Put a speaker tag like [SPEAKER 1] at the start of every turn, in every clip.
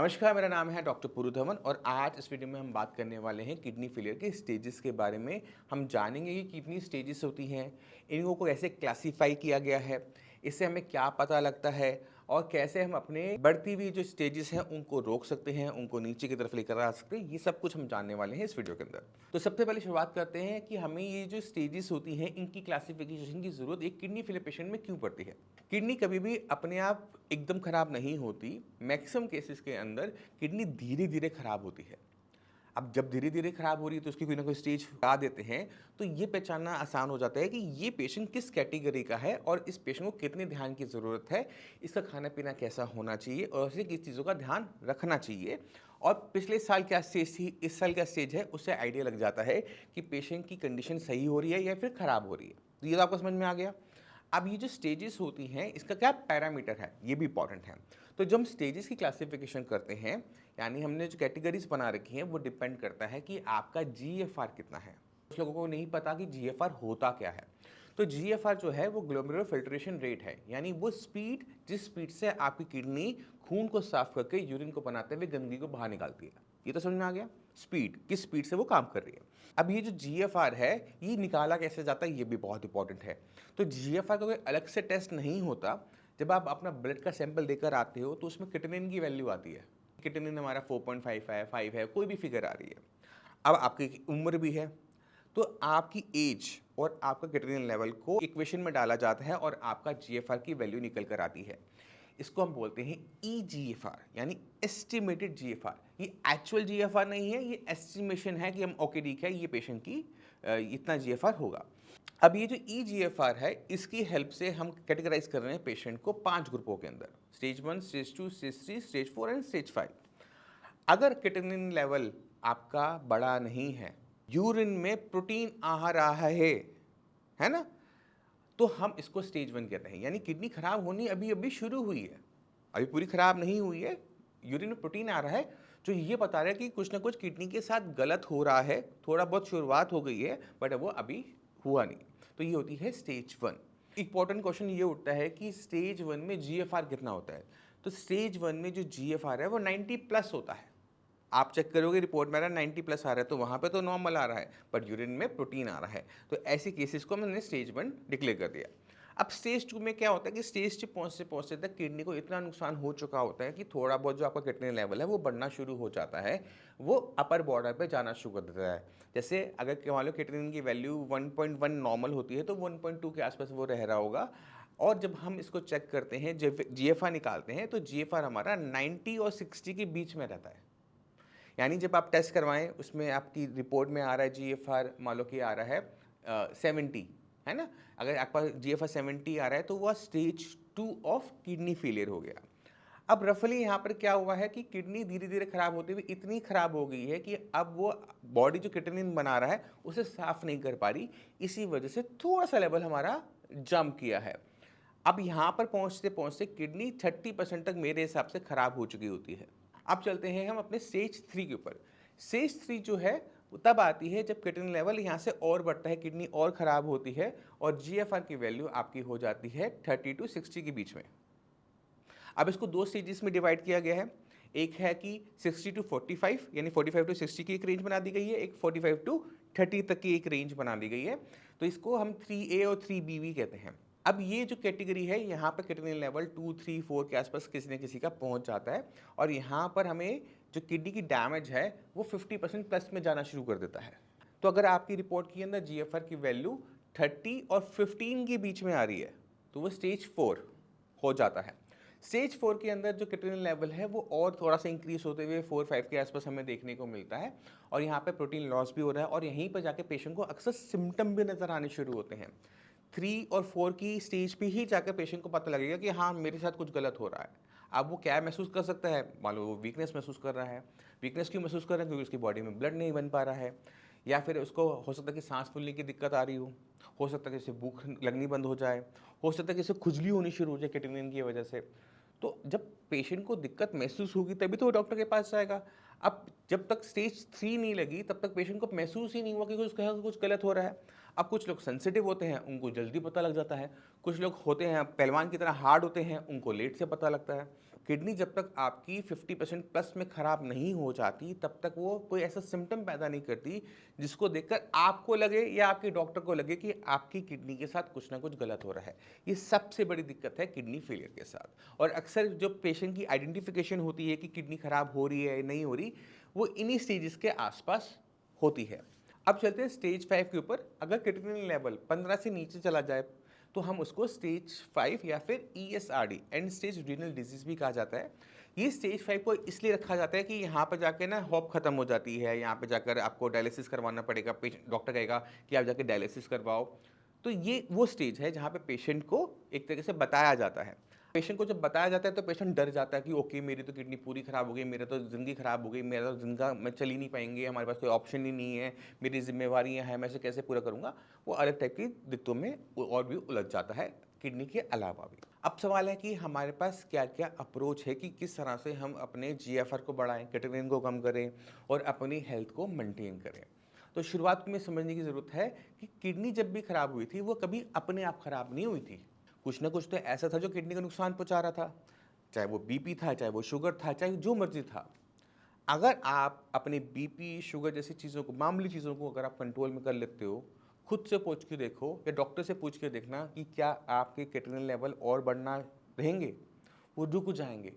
[SPEAKER 1] नमस्कार, मेरा नाम है डॉक्टर पुरु धवन और आज इस वीडियो में हम बात करने वाले हैं किडनी फेलियर के स्टेजेस के बारे में। हम जानेंगे कि कितनी स्टेजेस होती हैं, इनको को कैसे क्लासिफाई किया गया है, इससे हमें क्या पता लगता है और कैसे हम अपने बढ़ती हुई जो स्टेजेस हैं उनको रोक सकते हैं, उनको नीचे की तरफ लेकर आ सकते हैं। ये सब कुछ हम जानने वाले हैं इस वीडियो के अंदर। तो सबसे पहले शुरुआत करते हैं कि हमें ये जो स्टेजेस होती हैं इनकी क्लासिफिकेशन की ज़रूरत एक किडनी फेलियर पेशेंट में क्यों पड़ती है। किडनी कभी भी अपने आप एकदम खराब नहीं होती। मैक्सिमम केसेस के अंदर किडनी धीरे धीरे खराब होती है। अब जब धीरे धीरे खराब हो रही है तो उसकी कोई ना कोई स्टेज बता देते हैं, तो ये पहचानना आसान हो जाता है कि ये पेशेंट किस कैटेगरी का है और इस पेशेंट को कितने ध्यान की ज़रूरत है, इसका खाना पीना कैसा होना चाहिए और उसे किस चीज़ों का ध्यान रखना चाहिए और पिछले साल क्या स्टेज थी, इस साल क्या स्टेज है, उससे आइडिया लग जाता है कि पेशेंट की कंडीशन सही हो रही है या फिर खराब हो रही है। तो ये तो आपको समझ में आ गया। अब ये जो स्टेजेस होती हैं इसका क्या पैरामीटर है, ये भी इंपॉर्टेंट है। तो जब हम स्टेजेस की क्लासिफिकेशन करते हैं, यानी हमने जो कैटेगरीज बना रखी हैं वो डिपेंड करता है कि आपका जीएफआर कितना है। कुछ लोगों को नहीं पता कि जीएफआर होता क्या है। तो जीएफआर जो है वो ग्लोमेरुलर फिल्ट्रेशन रेट है, यानी वो स्पीड जिस स्पीड से आपकी किडनी खून को साफ करके यूरिन को बनाते हुए गंदगी को बाहर निकालती है। ये तो समझ में आ गया, स्पीड किस स्पीड से वो काम कर रही है। अब ये जो जीएफआर है ये निकाला कैसे जाता है, ये भी बहुत इंपॉर्टेंट है। तो जीएफआर का कोई अलग से टेस्ट नहीं होता। जब आप अपना ब्लड का सैंपल देकर आते हो तो उसमें किटनिन की वैल्यू आती है। किटनिन हमारा 4.5 है, 5 है, कोई भी फिगर आ रही है। अब आपकी उम्र भी है, तो आपकी एज और आपका किटनिन लेवल को इक्वेशन में डाला जाता है और आपका जीएफआर की वैल्यू निकल कर आती है। इसको हम बोलते हैं ईजीएफआर, यानी एस्टिमेटेड जीएफआर। ये एक्चुअल जीएफआर नहीं है, ये एस्टिमेशन है कि हम ओके ठीक है, ये पेशेंट की इतना जीएफआर होगा। अब ये जो ईजीएफआर है इसकी हेल्प से हम कैटेगराइज कर रहे हैं पेशेंट को 5 ग्रुपों के अंदर, stage 1, stage 2, stage 3, stage 4 and stage 5। अगर किटनिन लेवल आपका बड़ा नहीं है, यूरिन में प्रोटीन आ रहा है ना, तो हम इसको स्टेज 1 कहते हैं। यानी किडनी खराब होनी अभी अभी शुरू हुई है, अभी पूरी खराब नहीं हुई है। यूरिन में प्रोटीन आ रहा है जो ये बता रहा है कि कुछ ना कुछ किडनी के साथ गलत हो रहा है, थोड़ा बहुत शुरुआत हो गई है बट वो अभी हुआ नहीं। तो ये होती है स्टेज 1। इंपॉर्टेंट क्वेश्चन ये उठता है कि स्टेज 1 में जीएफआर कितना होता है। तो स्टेज 1 में जो जीएफआर है वो 90 प्लस होता है। आप चेक करोगे रिपोर्ट में आ रहा है 90 प्लस आ रहा है, तो वहाँ पे तो नॉर्मल आ रहा है बट यूरिन में प्रोटीन आ रहा है। तो ऐसे केसेस को मैंने स्टेज 1 डिक्लेयर कर दिया। अब स्टेज 2 में क्या होता है कि स्टेज 2 पहुँचते पहुँचते तक किडनी को इतना नुकसान हो चुका होता है कि थोड़ा बहुत जो आपका किडनी लेवल है वो बढ़ना शुरू हो जाता है, वो अपर बॉर्डर पे जाना शुरू कर देता है। जैसे अगर मान लो किडनी की वैल्यू 1.1 नॉर्मल होती है तो 1.2 के आसपास वो रह रहा होगा। और जब हम इसको चेक करते हैं, जब जीएफआर निकालते हैं, तो जीएफआर हमारा 90 और 60 के बीच में रहता है। यानी जब आप टेस्ट करवाएं उसमें आपकी रिपोर्ट में आ रहा है जीएफआर, मान लो कि आ रहा है 70, है ना। अगर आपका जीएफआर 70 आ रहा है तो वह स्टेज 2 ऑफ किडनी फेलियर हो गया। अब रफली यहाँ पर क्या हुआ है कि किडनी धीरे धीरे खराब होती हुई इतनी खराब हो गई है कि अब वो बॉडी जो किडनी बना रहा है उसे साफ नहीं कर पा रही, इसी वजह से थोड़ा सा लेवल हमारा जंप किया है। अब यहाँ पर पहुँचते पहुँचते किडनी 30% तक मेरे हिसाब से खराब हो चुकी होती है। अब चलते हैं हम अपने स्टेज 3 के ऊपर। स्टेज 3 जो है वो तब आती है जब किडनी लेवल यहाँ से और बढ़ता है, किडनी और ख़राब होती है और जीएफआर की वैल्यू आपकी हो जाती है 30 टू 60 के बीच में। अब इसको 2 स्टेजेस में डिवाइड किया गया है। एक है कि 60 टू 45, यानी 45 टू 60 की एक रेंज बना दी गई है, एक 45 टू 30 तक की एक रेंज बना दी गई है। तो इसको हम 3A और 3B भी कहते हैं। अब ये जो कैटेगरी है यहाँ पर किडनी लेवल 2, 3, 4 के आसपास किसी न किसी का पहुँच जाता है और यहाँ पर हमें जो किडनी की डैमेज है वो 50% प्लस में जाना शुरू कर देता है। तो अगर आपकी रिपोर्ट के अंदर जीएफआर की वैल्यू 30 और 15 के बीच में आ रही है तो वो स्टेज 4 हो जाता है। स्टेज 4 के अंदर जो किटनिन लेवल है वो और थोड़ा सा इंक्रीज होते हुए 4-5 के आसपास हमें देखने को मिलता है और यहाँ पे प्रोटीन लॉस भी हो रहा है और यहीं पर जाके पेशेंट को अक्सर सिम्टम भी नज़र आने शुरू होते हैं। 3 और 4 की स्टेज पे ही जाकर पेशेंट को पता लगेगा कि हाँ मेरे साथ कुछ गलत हो रहा है। अब वो क्या महसूस कर सकता है, मान लो वो वीकनेस महसूस कर रहा है। वीकनेस क्यों महसूस कर रहा है, क्योंकि उसकी बॉडी में ब्लड नहीं बन पा रहा है, या फिर उसको हो सकता है कि सांस फूलने की दिक्कत आ रही हो सकता है कि इसे भूख लगनी बंद हो जाए, हो सकता है कि इसे खुजली होनी शुरू हो जाए किडनी की वजह से। तो जब पेशेंट को दिक्कत महसूस होगी तभी तो वो डॉक्टर के पास जाएगा। अब जब तक स्टेज 3 नहीं लगी तब तक पेशेंट को महसूस ही नहीं हुआ कि कुछ गलत हो रहा है। अब कुछ लोग सेंसिटिव होते हैं, उनको जल्दी पता लग जाता है। कुछ लोग होते हैं पहलवान की तरह हार्ड होते हैं, उनको लेट से पता लगता है। किडनी जब तक आपकी 50% प्लस में ख़राब नहीं हो जाती, तब तक वो कोई ऐसा सिम्टम पैदा नहीं करती जिसको देखकर आपको लगे या आपके डॉक्टर को लगे कि आपकी किडनी के साथ कुछ ना कुछ गलत हो रहा है। ये सबसे बड़ी दिक्कत है किडनी फेलियर के साथ। और अक्सर जो पेशेंट की आइडेंटिफिकेशन होती है कि किडनी ख़राब हो रही है या नहीं हो रही, वो इन्हीं स्टेजेस के आसपास होती है। अब चलते हैं स्टेज 5 के ऊपर। अगर क्रिटिनिन लेवल 15 से नीचे चला जाए तो हम उसको स्टेज 5 या फिर ESRD, and stage renal disease भी कहा जाता है। ये स्टेज 5 को इसलिए रखा जाता है कि यहाँ पर जाके ना होप खत्म हो जाती है, यहाँ पे जाकर आपको डायलिसिस करवाना पड़ेगा, पेशेंट डॉक्टर कहेगा कि आप जाके डायलिसिस करवाओ। तो ये वो स्टेज है जहाँ पे पेशेंट को एक तरीके से बताया जाता है। पेशेंट को जब बताया जाता है तो पेशेंट डर जाता है कि ओके, मेरी तो किडनी पूरी खराब हो गई, मेरा तो ज़िंदगी खराब हो गई, मेरा तो ज़िंदगा मैं चल ही नहीं पाएंगे, हमारे पास कोई ऑप्शन ही नहीं है, मेरी जिम्मेवारियां हैं, मैं इसे कैसे पूरा करूंगा। वो अलग टाइप की दिक्कतों में और भी उलझ जाता है किडनी के अलावा भी। अब सवाल है कि हमारे पास क्या क्या अप्रोच है कि किस तरह से हम अपने GFR को बढ़ाएं, क्रिएटिनिन को कम करें और अपनी हेल्थ को मेंटेन करें। तो शुरुआत में समझने की ज़रूरत है कि किडनी जब भी खराब हुई थी वो कभी अपने आप खराब नहीं हुई थी। कुछ ना कुछ तो ऐसा था जो किडनी को नुकसान पहुंचा रहा था, चाहे वो BP था, चाहे वो शुगर था, चाहे जो मर्जी था। अगर आप अपने BP, शुगर जैसी चीज़ों को, मामूली चीज़ों को अगर आप कंट्रोल में कर लेते हो, खुद से पूछ के देखो या डॉक्टर से पूछ के देखना कि क्या आपके क्रिएटिनिन लेवल और बढ़ना रहेंगे, वो रुक जाएंगे।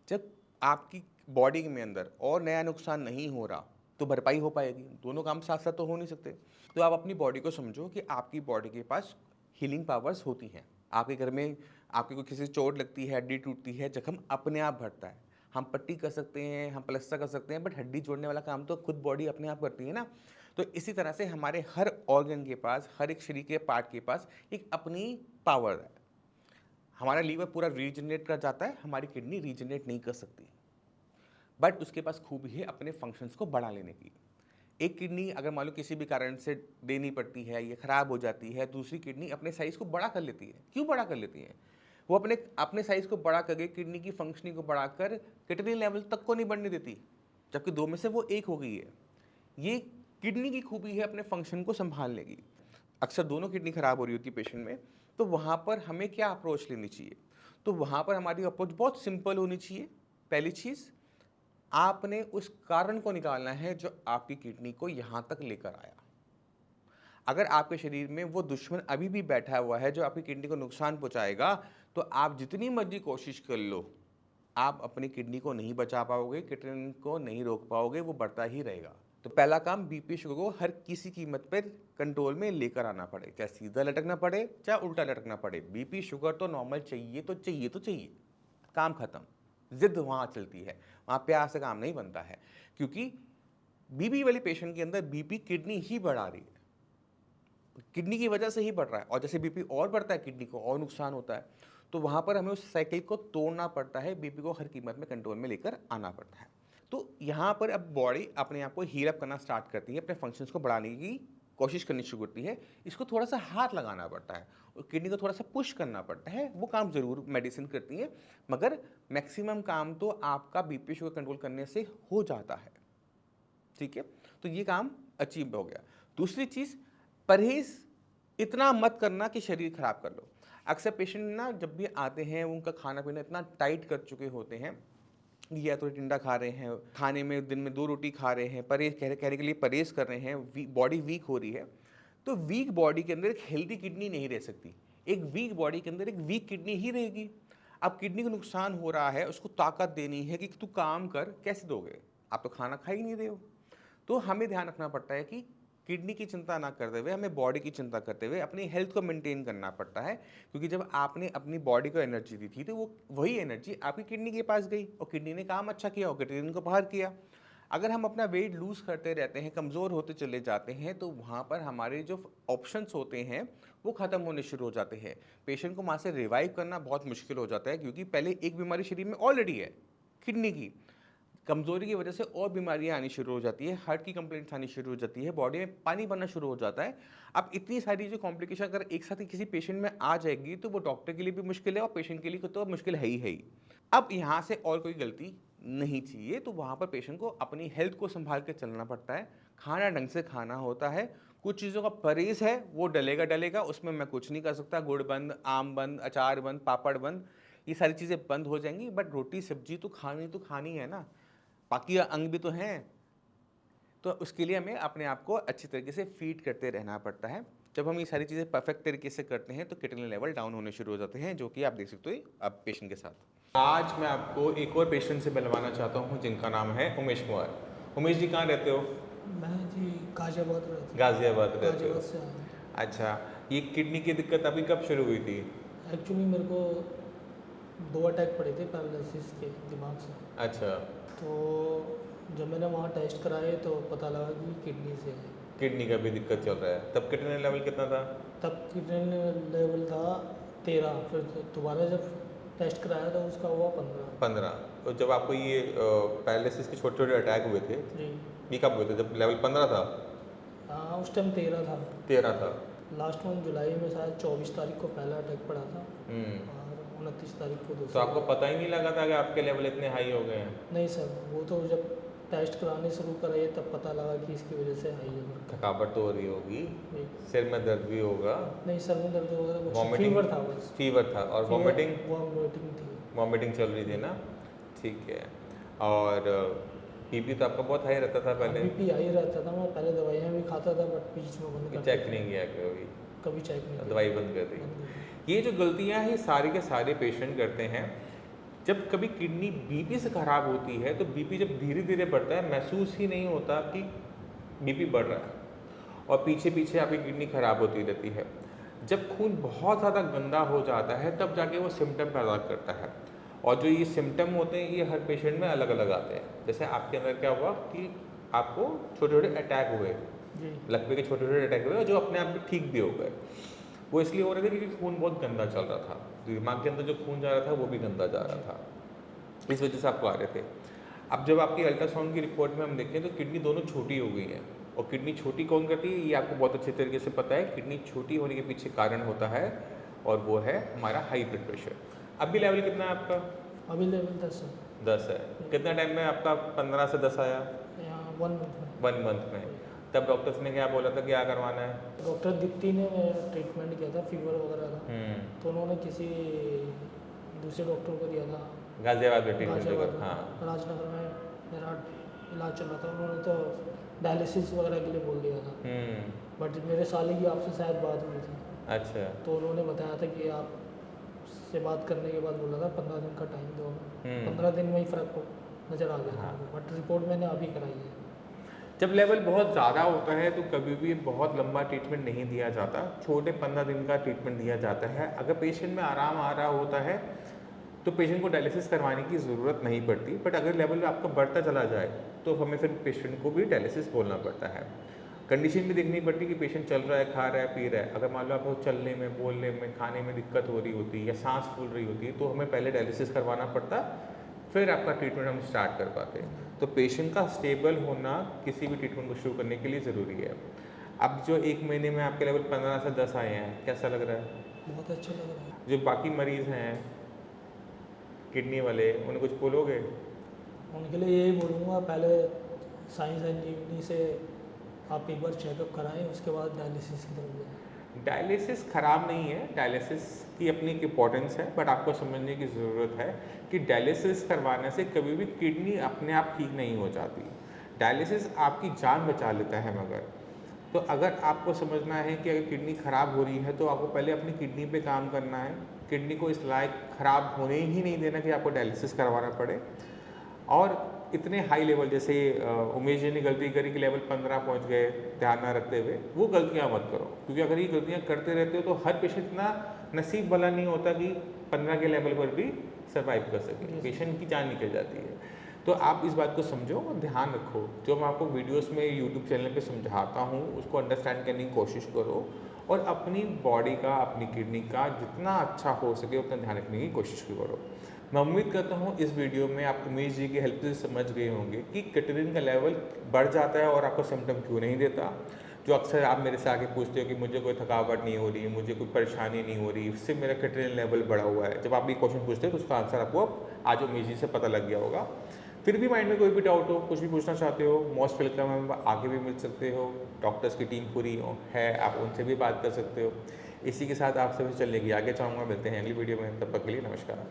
[SPEAKER 1] जब आपकी बॉडी में अंदर और नया नुकसान नहीं हो रहा तो भरपाई हो पाएगी। दोनों काम साथ साथ तो हो नहीं सकते। तो आप अपनी बॉडी को समझो कि आपकी बॉडी के पास हीलिंग पावर्स होती हैं। आपके घर में आपकी कोई किसी चोट लगती है, हड्डी टूटती है, जख्म अपने आप भरता है। हम पट्टी कर सकते हैं, हम प्लास्टर कर सकते हैं, बट हड्डी जोड़ने वाला काम तो खुद बॉडी अपने आप करती है ना। तो इसी तरह से हमारे हर ऑर्गन के पास, हर एक शरीर के पार्ट के पास एक अपनी पावर है। हमारा लीवर पूरा रीजनरेट कर जाता है, हमारी किडनी रीजनरेट नहीं कर सकती, बट उसके पास खूबी है अपने फंक्शंस को बढ़ा लेने की। एक किडनी अगर मान लो किसी भी कारण से देनी पड़ती है, ये खराब हो जाती है, दूसरी किडनी अपने साइज को बड़ा कर लेती है। क्यों बड़ा कर लेती है? वो अपने अपने साइज को बड़ा करके किडनी की फंक्शनिंग को बढ़ाकर क्रिएटिनिन लेवल तक को नहीं बढ़ने देती, जबकि दो में से वो एक हो गई है। ये किडनी की खूबी है अपने फंक्शन को संभालने की। अक्सर दोनों किडनी खराब हो रही होती है पेशेंट में, तो वहाँ पर हमें क्या अप्रोच लेनी चाहिए? तो वहाँ पर हमारी अप्रोच बहुत सिंपल होनी चाहिए। पहली चीज़, आपने उस कारण को निकालना है जो आपकी किडनी को यहाँ तक लेकर आया। अगर आपके शरीर में वो दुश्मन अभी भी बैठा हुआ है जो आपकी किडनी को नुकसान पहुंचाएगा, तो आप जितनी मर्जी कोशिश कर लो, आप अपनी किडनी को नहीं बचा पाओगे, किडनी को नहीं रोक पाओगे, वो बढ़ता ही रहेगा। तो पहला काम, BP शुगर को हर किसी कीमत पर कंट्रोल में लेकर आना पड़े, चाहे सीधा लटकना पड़े चाहे उल्टा लटकना पड़े। BP शुगर तो नॉर्मल चाहिए तो चाहिए तो चाहिए, काम खत्म। जिद वहाँ चलती है, वहाँ प्यार से काम नहीं बनता है, क्योंकि BP वाले पेशेंट के अंदर BP किडनी ही बढ़ा रही है, किडनी की वजह से ही बढ़ रहा है। और जैसे BP और बढ़ता है किडनी को और नुकसान होता है। तो वहाँ पर हमें उस साइकिल को तोड़ना पड़ता है, BP को हर कीमत में कंट्रोल में लेकर आना पड़ता है। तो यहाँ पर अब बॉडी अपने आप को हील अप करना स्टार्ट करती है, अपने फंक्शंस को बढ़ाने की कोशिश करनी शुरू करती है। इसको थोड़ा सा हाथ लगाना पड़ता है और किडनी को थोड़ा सा पुश करना पड़ता है। वो काम ज़रूर मेडिसिन करती है, मगर मैक्सिमम काम तो आपका BP शुगर कंट्रोल करने से हो जाता है। ठीक है, तो ये काम अचीव हो गया। दूसरी चीज़, परहेज इतना मत करना कि शरीर खराब कर लो। अक्सर पेशेंट ना जब भी आते हैं, उनका खाना पीना इतना टाइट कर चुके होते हैं, या तो टिंडा खा रहे हैं, खाने में दिन में 2 रोटी खा रहे हैं, परहेज कहने के लिए परहेज कर रहे हैं, बॉडी वीक हो रही है। तो वीक बॉडी के अंदर एक हेल्दी किडनी नहीं रह सकती। एक वीक बॉडी के अंदर एक वीक किडनी ही रहेगी। अब किडनी को नुकसान हो रहा है, उसको ताकत देनी है कि तू काम कर, कैसे दोगे? आप तो खाना खा ही नहीं रहे हो। तो हमें ध्यान रखना पड़ता है कि किडनी की चिंता ना करते हुए हमें बॉडी की चिंता करते हुए अपनी हेल्थ को मेंटेन करना पड़ता है, क्योंकि जब आपने अपनी बॉडी को एनर्जी दी थी तो वो वही एनर्जी आपकी किडनी के पास गई और किडनी ने काम अच्छा किया और क्रिएटिनिन को बाहर किया। अगर हम अपना वेट लूज़ करते रहते हैं, कमज़ोर होते चले जाते हैं, तो वहाँ पर हमारे जो ऑप्शंस होते हैं वो ख़त्म होने शुरू हो जाते हैं। पेशेंट को वहाँ से रिवाइव करना बहुत मुश्किल हो जाता है, क्योंकि पहले एक बीमारी शरीर में ऑलरेडी है, किडनी की। कमज़ोरी की वजह से और बीमारियां आनी शुरू हो जाती है, हार्ट की कंप्लेंट्स आनी शुरू हो जाती है, बॉडी में पानी बनना शुरू हो जाता है। अब इतनी सारी जो कॉम्प्लिकेशन अगर एक साथ ही किसी पेशेंट में आ जाएगी तो वो डॉक्टर के लिए भी मुश्किल है और पेशेंट के लिए तो मुश्किल है ही। अब यहाँ से और कोई गलती नहीं चाहिए, तो वहाँ पर पेशेंट को अपनी हेल्थ को संभाल के चलना पड़ता है। खाना ढंग से खाना होता है, कुछ चीज़ों का परहेज है वो डलेगा, उसमें मैं कुछ नहीं कर सकता। गुड़ बंद, आम बंद, अचार बंद, पापड़ बंद, ये सारी चीज़ें बंद हो जाएंगी, बट रोटी सब्जी तो खानी है ना, बाकी अंग भी तो हैं। तो उसके लिए हमें अपने आप को अच्छी तरीके से फीड करते रहना पड़ता है। जब हम ये सारी चीज़ें परफेक्ट तरीके से करते हैं तो क्रिएटिनिन लेवल डाउन होने शुरू हो जाते हैं, जो कि आप देख सकते हो अब पेशेंट के साथ। आज मैं आपको एक और पेशेंट से मिलवाना चाहता हूँ जिनका नाम है उमेश कुमार। उमेश जी कहाँ रहते हो?
[SPEAKER 2] मैं जी गाजियाबाद रहता हूँ।
[SPEAKER 1] गाजियाबाद रहते हो?
[SPEAKER 2] गाजियाबाद से आया।
[SPEAKER 1] अच्छा, ये किडनी की दिक्कत अभी कब शुरू हुई थी?
[SPEAKER 2] एक्चुअली मेरे को 2 अटैक पड़े थे पैरालिसिस के दिमाग से।
[SPEAKER 1] अच्छा,
[SPEAKER 2] तो जब मैंने वहाँ टेस्ट कराए तो पता लगा कि किडनी से है।
[SPEAKER 1] किडनी का भी दिक्कत चल रहा है। तब क्रिएटिनिन लेवल कितना था?
[SPEAKER 2] तब किडनी लेवल था 13, फिर दोबारा जब टेस्ट कराया तो उसका हुआ 15।
[SPEAKER 1] 15। तो जब आपको ये पैरालिसिस के छोटे छोटे अटैक हुए थे,
[SPEAKER 2] जी
[SPEAKER 1] ये कब हुए थे? जब लेवल 15 था?
[SPEAKER 2] हाँ, उस टाइम 13 था।
[SPEAKER 1] 13 था।
[SPEAKER 2] लास्ट मंथ जुलाई में शायद 24 तारीख को पहला अटैक पड़ा था
[SPEAKER 1] हम्म।
[SPEAKER 2] और 29 तारीख को
[SPEAKER 1] तो
[SPEAKER 2] दूसरा।
[SPEAKER 1] आपको पता ही नहीं लगा था कि आपके लेवल इतने हाई हो गए हैं?
[SPEAKER 2] नहीं सर, वो तो जब टेस्ट कराने शुरू कराए तब पता लगा कि इसकी वजह से हाई लेवल।
[SPEAKER 1] थकावट तो हो रही होगी,
[SPEAKER 2] जी।
[SPEAKER 1] सिर में दर्द भी होगा,
[SPEAKER 2] नहीं, सर में दर्द वगैरह कुछ,
[SPEAKER 1] वॉमिटिंग?
[SPEAKER 2] फीवर था बस।
[SPEAKER 1] फीवर था और वॉमिटिंग?
[SPEAKER 2] वॉमिटिंग थी।
[SPEAKER 1] वॉमिटिंग चल रही थी ना? ठीक है। और बीपी तो आपका बहुत हाई रहता था पहले?
[SPEAKER 2] बीपी हाई रहता था, मैं पहले दवाइयाँ भी खाता था बट बीच में बंद कर
[SPEAKER 1] चेक
[SPEAKER 2] दिया।
[SPEAKER 1] नहीं किया कभी?
[SPEAKER 2] कभी चेक नहीं किया।
[SPEAKER 1] दवाई बंद कर दी?
[SPEAKER 2] बंद कर दी।
[SPEAKER 1] ये जो गलतियां हैं सारे के सारे पेशेंट करते हैं। जब कभी किडनी बीपी से ख़राब होती है तो बीपी जब धीरे धीरे बढ़ता है महसूस ही नहीं होता कि बीपी बढ़ रहा है, और पीछे पीछे आपकी किडनी ख़राब होती रहती है। जब खून बहुत ज़्यादा गंदा हो जाता है तब जाके वो सिम्टम पैदा करता है, और जो ये सिम्टम होते हैं ये हर पेशेंट में अलग अलग आते हैं। जैसे आपके अंदर क्या हुआ कि आपको छोटे छोटे अटैक हुए,
[SPEAKER 2] जी।
[SPEAKER 1] लकवे के छोटे छोटे अटैक हुए जो अपने आप में ठीक भी हो गए। वो इसलिए हो रहे थे क्योंकि खून बहुत गंदा चल रहा था, दिमाग के अंदर जो खून जा रहा था वो भी गंदा जा रहा था, इस वजह से आपको आ रहे थे। अब जब आपकी अल्ट्रासाउंड की रिपोर्ट में हम देखें तो किडनी दोनों छोटी हो गई हैं, और किडनी छोटी कौन करती है ये आपको बहुत अच्छे तरीके से पता है। किडनी छोटी होने के पीछे कारण होता है, और वो है हमारा हाई ब्लड प्रेशर। अभी लेवल कितना है आपका?
[SPEAKER 2] अभी लेवल 10 है।
[SPEAKER 1] 10 है। कितना टाइम में आपका 15 से 10 आया?
[SPEAKER 2] यहाँ 1 मंथ में।
[SPEAKER 1] 1 मंथ में। तब डॉक्टर्स ने क्या बोला था क्या करवाना है?
[SPEAKER 2] डॉक्टर दीप्ति ने ट्रीटमेंट किया था, फीवर वगैरह था, तो उन्होंने किसी दूसरे डॉक्टर को दिया था
[SPEAKER 1] गाजियाबाद में ट्रीटमेंट
[SPEAKER 2] गाजियाबाद
[SPEAKER 1] देकर?
[SPEAKER 2] में।
[SPEAKER 1] हाँ।
[SPEAKER 2] राजनगर में मेरा इलाज चल रहा था, उन्होंने तो डायलिसिस वगैरह के लिए बोल दिया था। बट मेरे साले की आपसे शायद बात हुई थी,
[SPEAKER 1] अच्छा।
[SPEAKER 2] तो उन्होंने बताया था कि आप से बात करने के बाद बोला था 15 दिन का टाइम दो। 15 दिन में ही फ़र्क को नज़र आ गया।
[SPEAKER 1] हाँ।
[SPEAKER 2] बट रिपोर्ट मैंने अभी कराई है।
[SPEAKER 1] जब लेवल बहुत ज़्यादा होता है तो कभी भी बहुत लंबा ट्रीटमेंट नहीं दिया जाता, छोटे 15 दिन का ट्रीटमेंट दिया जाता है। अगर पेशेंट में आराम आ रहा होता है तो पेशेंट को डायलिसिस करवाने की ज़रूरत नहीं पड़ती, बट अगर लेवल आपका बढ़ता चला जाए तो हमें फिर पेशेंट को भी डायलिसिस बोलना पड़ता है। कंडीशन भी देखनी पड़ती है कि पेशेंट चल रहा है, खा रहा है, पी रहा है। अगर मान लो आपको चलने में, बोलने में, खाने में दिक्कत हो रही होती है या सांस फूल रही होती है तो हमें पहले डायलिसिस करवाना पड़ता, फिर आपका ट्रीटमेंट हम स्टार्ट कर पाते हैं। तो पेशेंट का स्टेबल होना किसी भी ट्रीटमेंट को शुरू करने के लिए ज़रूरी है। अब जो 1 महीने में आपके लेवल 15 से 10 आए हैं, कैसा लग रहा है?
[SPEAKER 2] बहुत अच्छा लग रहा है।
[SPEAKER 1] जो बाकी मरीज़ हैं किडनी वाले, उन्हें कुछ बोलोगे?
[SPEAKER 2] उनके लिए यही बोलूँगा, पहले साइंस संजीवनी से आप एक बार चेकअप कराएं, उसके बाद डायलिसिस की तरफ जाएं।
[SPEAKER 1] डायलिसिस ख़राब नहीं है, डायलिसिस की अपनी एक इम्पोर्टेंस है, बट आपको समझने की ज़रूरत है कि डायलिसिस करवाने से कभी भी किडनी अपने आप ठीक नहीं हो जाती। डायलिसिस आपकी जान बचा लेता है, मगर तो अगर आपको समझना है कि अगर किडनी ख़राब हो रही है तो आपको पहले अपनी किडनी पे काम करना है। किडनी को इस लायक ख़राब होने ही नहीं देना कि आपको डायलिसिस करवाना पड़े। और इतने हाई लेवल जैसे उमेश जी ने गलती करी कि लेवल 15 पहुंच गए ध्यान ना रखते हुए, वो गलतियां मत करो, क्योंकि अगर ये गलतियां करते रहते हो तो हर पेशेंट इतना नसीब वाला नहीं होता कि 15 के लेवल पर भी सर्वाइव कर सके, पेशेंट की जान निकल जाती है। तो आप इस बात को समझो और ध्यान रखो। जो मैं आपको वीडियोस में यूट्यूब चैनल पे समझाता हूँ उसको अंडरस्टैंड करने की कोशिश करो, और अपनी बॉडी का, अपनी किडनी का जितना अच्छा हो सके उतना ध्यान रखने की कोशिश करो। मैं उम्मीद करता हूँ इस वीडियो में आप उमेश जी की हेल्प से समझ गए होंगे कि क्रिएटिनिन का लेवल बढ़ जाता है और आपको सिम्टम क्यों नहीं देता। जो अक्सर आप मेरे से आके पूछते हो कि मुझे कोई थकावट नहीं हो रही, मुझे कोई परेशानी नहीं हो रही, इससे मेरा क्रिएटिनिन लेवल बढ़ा हुआ है। जब आप ये क्वेश्चन पूछते हो तो उसका आंसर आपको आज उमेश जी से पता लग गया होगा। फिर भी माइंड में कोई भी डाउट हो, कुछ भी पूछना चाहते हो, मोस्ट वेलकम है, आगे भी मिल सकते हो। डॉक्टर्स की टीम पूरी है, आप उनसे भी बात कर सकते हो। इसी के साथ आप सभी चलने की आगे चाहूँगा। मिलते हैं अगली वीडियो में, तब तक के लिए नमस्कार।